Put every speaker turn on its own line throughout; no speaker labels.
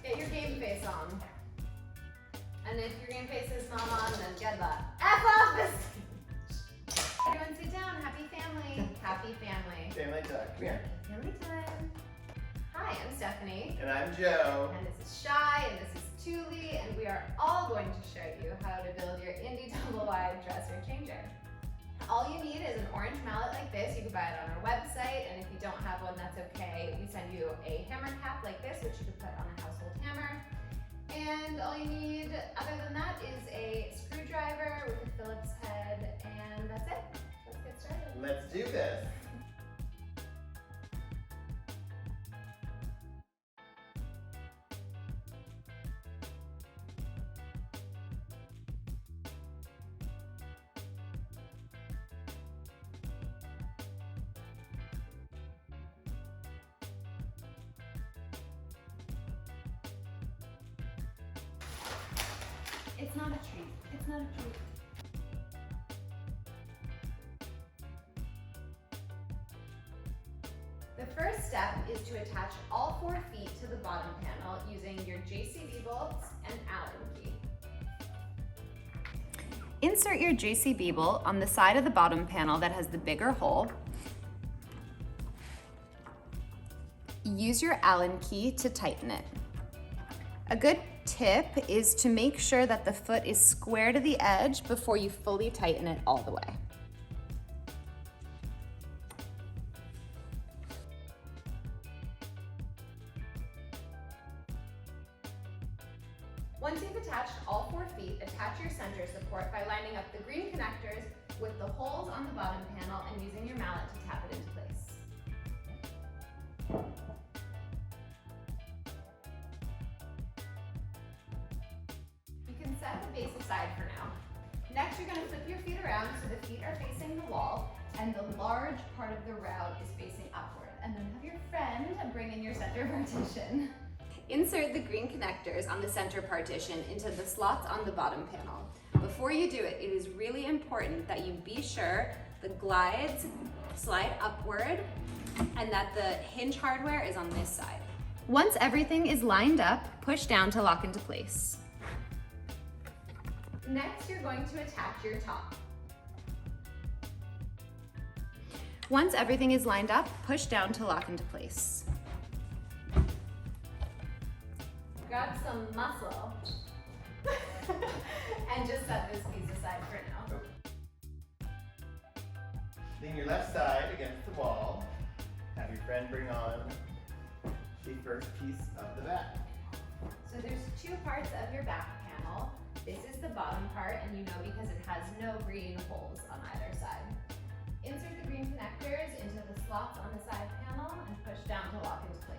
Get your game face on. And if your game face is not on, then get the F off the stage. Everyone sit down. Happy family. Happy family.
Family talk. Come here.
Family time. Hi, I'm Stephanie.
And I'm Joe.
And this is Shy, and this is Tuli, and we are all going to show you how to build your Indi double-wide dresser changer. All you need is an orange mallet like this. You can buy it on our website, and if you don't have one, that's okay. We send you a hammer cap like this, which you can put on a household hammer. And all you need, other than that, is a screwdriver with a Phillips head, and that's it. Let's get started.
Let's do this.
It's not a treat. It's not a treat. The first step is to attach all 4 feet to the bottom panel using your JCB bolts and Allen key. Insert your JCB bolt on the side of the bottom panel that has the bigger hole. Use your Allen key to tighten it. A good tip is to make sure that the foot is square to the edge before you fully tighten it all the way. Once you've attached all 4 feet, attach your center support by lining up the green connectors with the holes on the bottom panel and using your mallet to tap it into place. Set the base aside for now. Next, you're going to flip your feet around so the feet are facing the wall and the large part of the route is facing upward. And then have your friend bring in your center partition. Insert the green connectors on the center partition into the slots on the bottom panel. Before you do it, it is really important that you be sure the glides slide upward and that the hinge hardware is on this side. Once everything is lined up, push down to lock into place. Next, you're going to attach your top. Once everything is lined up, push down to lock into place. Grab some muscle and just set this piece aside for now.
Lean your left side against the wall. Have your friend bring on the first piece of the back.
So there's 2 parts of your back panel. This is the bottom part, and you know because it has no green holes on either side. Insert the green connectors into the slots on the side panel and push down to lock into place.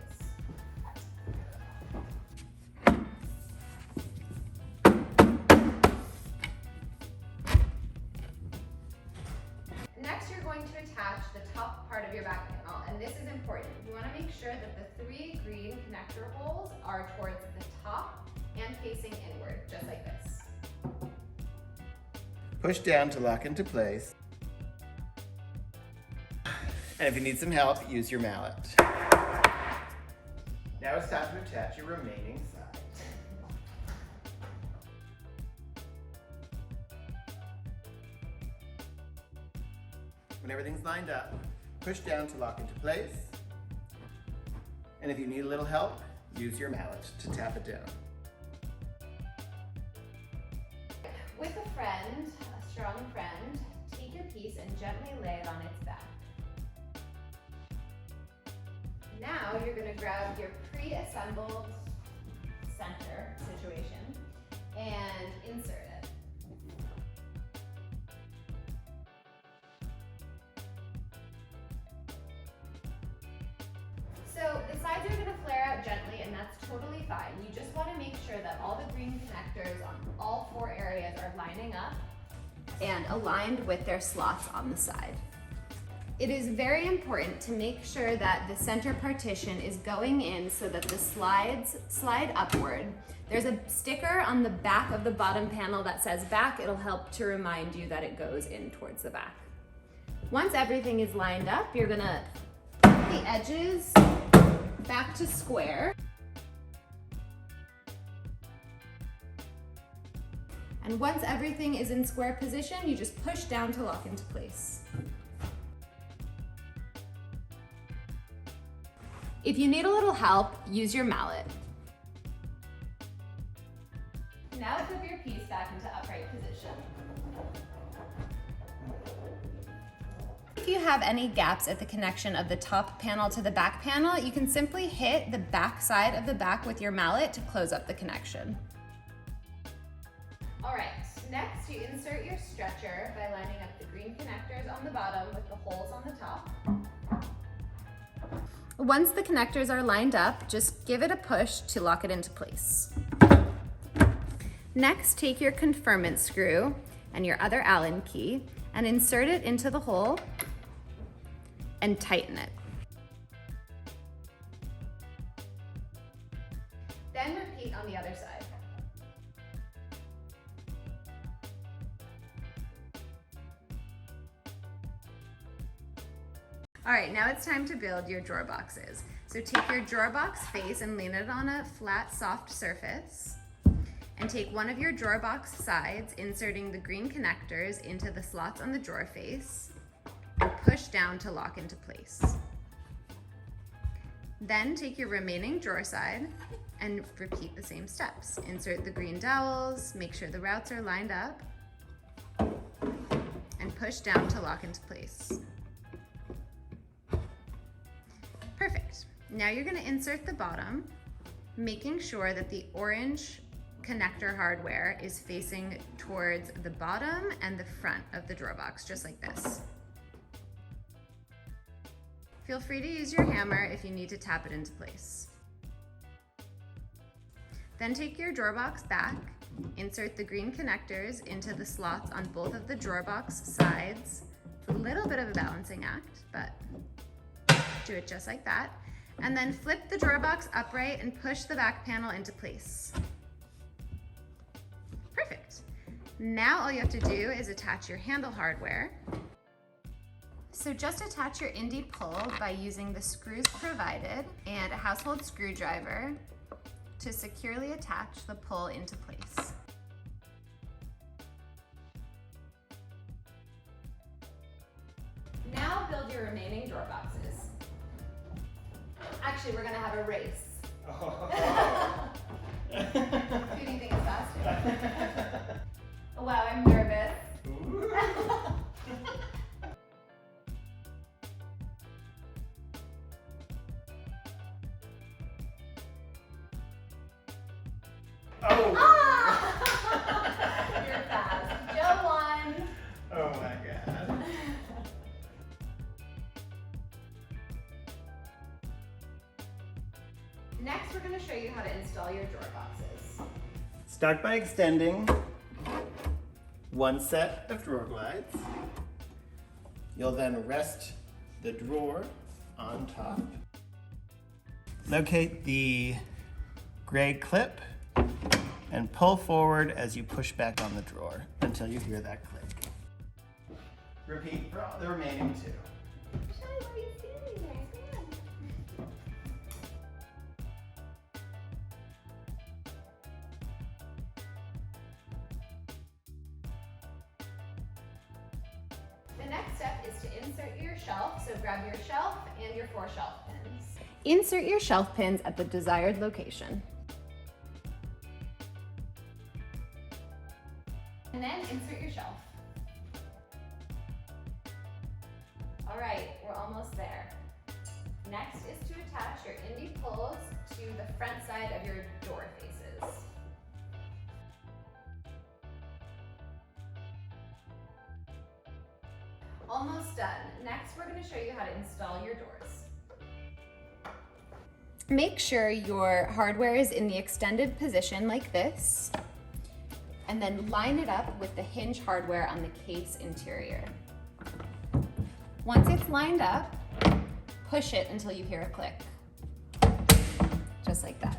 Next, you're going to attach the top part of your back panel, and this is important. You want to make sure that the 3 green connector holes are towards the top and facing inward, just like this.
Push down to lock into place. And if you need some help, use your mallet. Now it's time to attach your remaining side. When everything's lined up, push down to lock into place. And if you need a little help, use your mallet to tap it down.
With a friend, a strong friend, take your piece and gently lay it on its back. Now you're going to grab your pre-assembled center situation and insert it. So the sides are going to flare out gently, and that's totally fine. You just want to make sure that all the green connectors on all 4 areas are lining up and aligned with their slots on the side. It is very important to make sure that the center partition is going in so that the slides slide upward. There's a sticker on the back of the bottom panel that says back. It'll help to remind you that it goes in towards the back. Once everything is lined up, you're gonna put the edges back to square. And once everything is in square position, you just push down to lock into place. If you need a little help, use your mallet. Now flip your piece back into upright position. If you have any gaps at the connection of the top panel to the back panel, you can simply hit the back side of the back with your mallet to close up the connection. All right, next you insert your stretcher by lining up the green connectors on the bottom with the holes on the top. Once the connectors are lined up, just give it a push to lock it into place. Next, take your conferment screw and your other Allen key and insert it into the hole and tighten it. Then repeat on the other side. All right, now it's time to build your drawer boxes. So take your drawer box face and lean it on a flat, soft surface. And take one of your drawer box sides, inserting the green connectors into the slots on the drawer face, and push down to lock into place. Then take your remaining drawer side and repeat the same steps. Insert the green dowels, make sure the routs are lined up, and push down to lock into place. Perfect. Now you're going to insert the bottom, making sure that the orange connector hardware is facing towards the bottom and the front of the drawer box, just like this. Feel free to use your hammer if you need to tap it into place. Then take your drawer box back, insert the green connectors into the slots on both of the drawer box sides. It's a little bit of a balancing act, but do it just like that. And then flip the drawer box upright and push the back panel into place. Perfect. Now all you have to do is attach your handle hardware. So just attach your indi pull by using the screws provided and a household screwdriver to securely attach the pull into place. Now build your remaining drawer boxes. Actually, we're gonna have a race.
Oh.
Who do you think is faster? Wow, I'm nervous.
Oh!
Ah! You're fast. Joe won.
Oh my god.
Next, we're going to show you how to install your drawer boxes.
Start by extending one set of drawer glides. You'll then rest the drawer on top. Locate the gray clip and pull forward as you push back on the drawer until you hear that click. Repeat for all the remaining two.
Shelly, why are you standing there? Stand. The next step is to insert your shelf, so grab your shelf and your 4 shelf pins. Insert your shelf pins at the desired location. And then insert your shelf. All right, we're almost there. Next is to attach your indi pulls to the front side of your door faces. Almost done. Next, we're going to show you how to install your doors. Make sure your hardware is in the extended position like this, and then line it up with the hinge hardware on the case interior. Once it's lined up, push it until you hear a click. Just like that.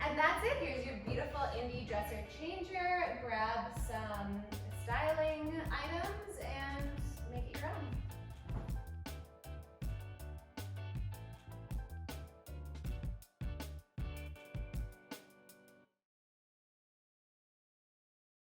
And that's it. Here's your beautiful indi dresser changer. Grab some styling items